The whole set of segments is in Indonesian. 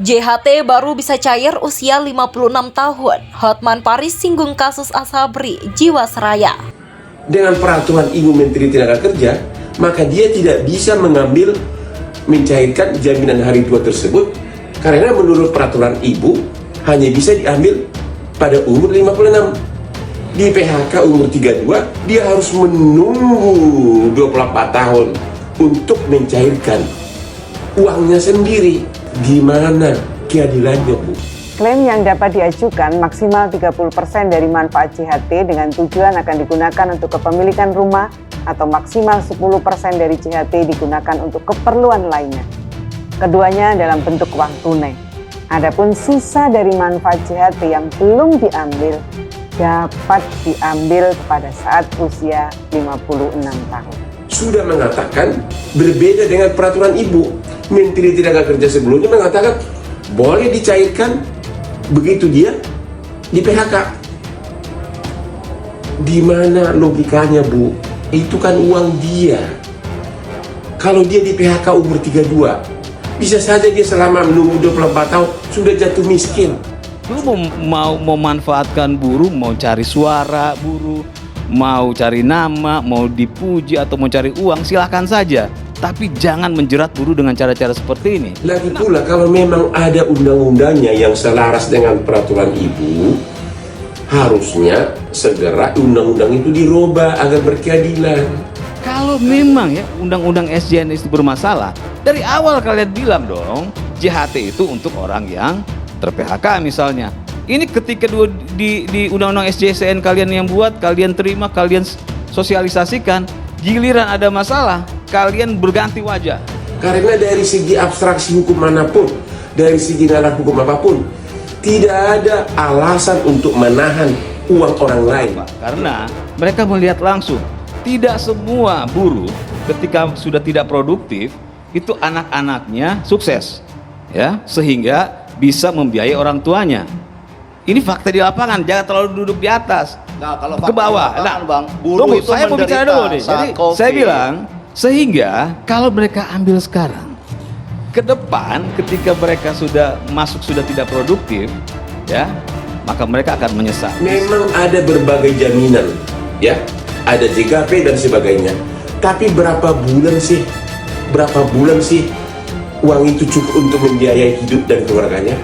JHT baru bisa cair usia 56 tahun. Hotman Paris singgung kasus Asabri Jiwasraya. Dengan peraturan Ibu Menteri Tenaga Kerja, maka dia tidak bisa mencairkan jaminan hari tua tersebut karena menurut peraturan Ibu hanya bisa diambil pada umur 56. Di PHK umur 32, dia harus menunggu 24 tahun untuk mencairkan uangnya sendiri. Gimana keadilannya, Bu? Klaim yang dapat diajukan maksimal 30% dari manfaat JHT dengan tujuan akan digunakan untuk kepemilikan rumah atau maksimal 10% dari JHT digunakan untuk keperluan lainnya. Keduanya dalam bentuk uang tunai. Adapun sisa dari manfaat JHT yang belum diambil dapat diambil pada saat usia 56 tahun. Sudah mengatakan berbeda dengan peraturan Ibu. Menteri Tenaga Kerja sebelumnya mengatakan boleh dicairkan begitu dia di PHK. Di mana logikanya, Bu? Itu kan uang dia. Kalau dia di PHK umur 32, bisa saja dia selama menunggu 24 tahun sudah jatuh miskin. Lu mau memanfaatkan buruh, mau cari suara buruh, mau cari nama, mau dipuji atau mau cari uang, silakan saja. Tapi jangan menjerat buruh dengan cara-cara seperti ini. Lagi pula kalau memang ada undang-undangnya yang selaras dengan peraturan Ibu, harusnya segera undang-undang itu dirubah agar berkeadilan. Kalau memang ya undang-undang SJN itu bermasalah, dari awal kalian bilang dong, JHT itu untuk orang yang ter-PHK misalnya. Ini ketika di undang-undang SJSN kalian yang buat, kalian terima, kalian sosialisasikan, giliran ada masalah, kalian berganti wajah. Karena dari segi abstraksi hukum manapun, dari segi nalar hukum apapun, tidak ada alasan untuk menahan uang orang lain. Karena mereka melihat langsung, tidak semua buruh ketika sudah tidak produktif, itu anak-anaknya sukses, ya, sehingga bisa membiayai orang tuanya. Ini fakta di lapangan, jangan terlalu duduk di atas. Nah, kalau ke bawah. Nah, Bang, Tunggu, saya mau bicara dulu nih. Jadi saya bilang, sehingga kalau mereka ambil sekarang, ke depan ketika mereka sudah masuk sudah tidak produktif, ya, maka mereka akan menyesal. Memang ada berbagai jaminan, ya, ada JKP dan sebagainya. Tapi berapa bulan sih uang itu cukup untuk membiayai hidup dan keluarganya?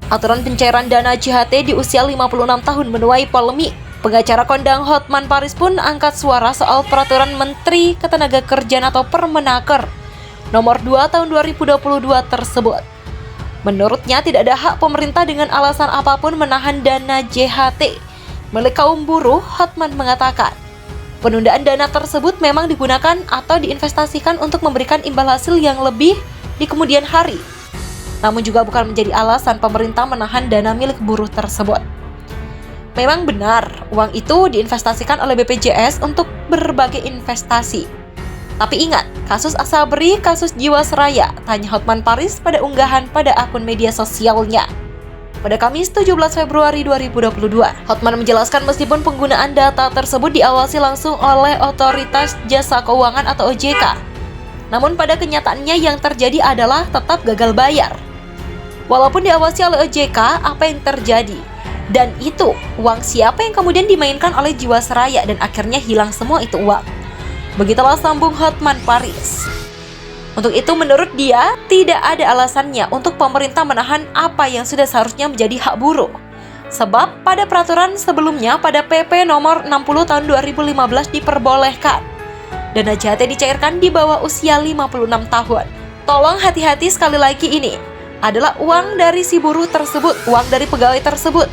Aturan pencairan dana JHT di usia 56 tahun menuai polemik. Pengacara kondang Hotman Paris pun angkat suara soal peraturan Menteri Ketenagakerjaan atau Permenaker nomor 2 tahun 2022 tersebut. Menurutnya tidak ada hak pemerintah dengan alasan apapun menahan dana JHT. Milik kaum buruh, Hotman mengatakan, penundaan dana tersebut memang digunakan atau diinvestasikan untuk memberikan imbal hasil yang lebih di kemudian hari. Namun juga bukan menjadi alasan pemerintah menahan dana milik buruh tersebut. Memang benar, uang itu diinvestasikan oleh BPJS untuk berbagai investasi. Tapi ingat, kasus Asabri, kasus Jiwasraya, tanya Hotman Paris pada unggahan pada akun media sosialnya. Pada Kamis 17 Februari 2022, Hotman menjelaskan meskipun penggunaan data tersebut diawasi langsung oleh Otoritas Jasa Keuangan atau OJK, namun pada kenyataannya yang terjadi adalah tetap gagal bayar. Walaupun diawasi oleh OJK, apa yang terjadi? Dan itu, uang siapa yang kemudian dimainkan oleh Jiwasraya dan akhirnya hilang semua itu uang. Begitulah sambung Hotman Paris. Untuk itu menurut dia, tidak ada alasannya untuk pemerintah menahan apa yang sudah seharusnya menjadi hak buruh. Sebab pada peraturan sebelumnya pada PP nomor 60 tahun 2015 diperbolehkan dana JHT dicairkan di bawah usia 56 tahun. Tolong hati-hati sekali lagi, ini adalah uang dari si buruh tersebut, uang dari pegawai tersebut.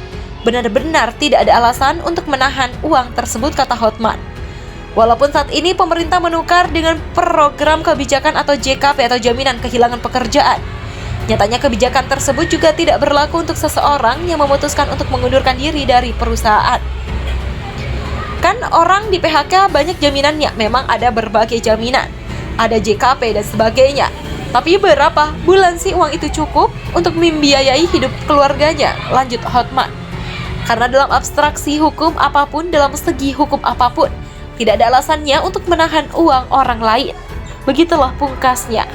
Benar-benar tidak ada alasan untuk menahan uang tersebut, kata Hotman. Walaupun saat ini pemerintah menukar dengan program kebijakan atau JKP atau jaminan kehilangan pekerjaan, nyatanya kebijakan tersebut juga tidak berlaku untuk seseorang yang memutuskan untuk mengundurkan diri dari perusahaan. Kan orang di PHK banyak jaminannya, memang ada berbagai jaminan, ada JKP dan sebagainya. Tapi berapa bulan sih uang itu cukup untuk membiayai hidup keluarganya? Lanjut Hotman. Karena dalam abstraksi hukum apapun, dalam segi hukum apapun, tidak ada alasannya untuk menahan uang orang lain. Begitulah pungkasnya.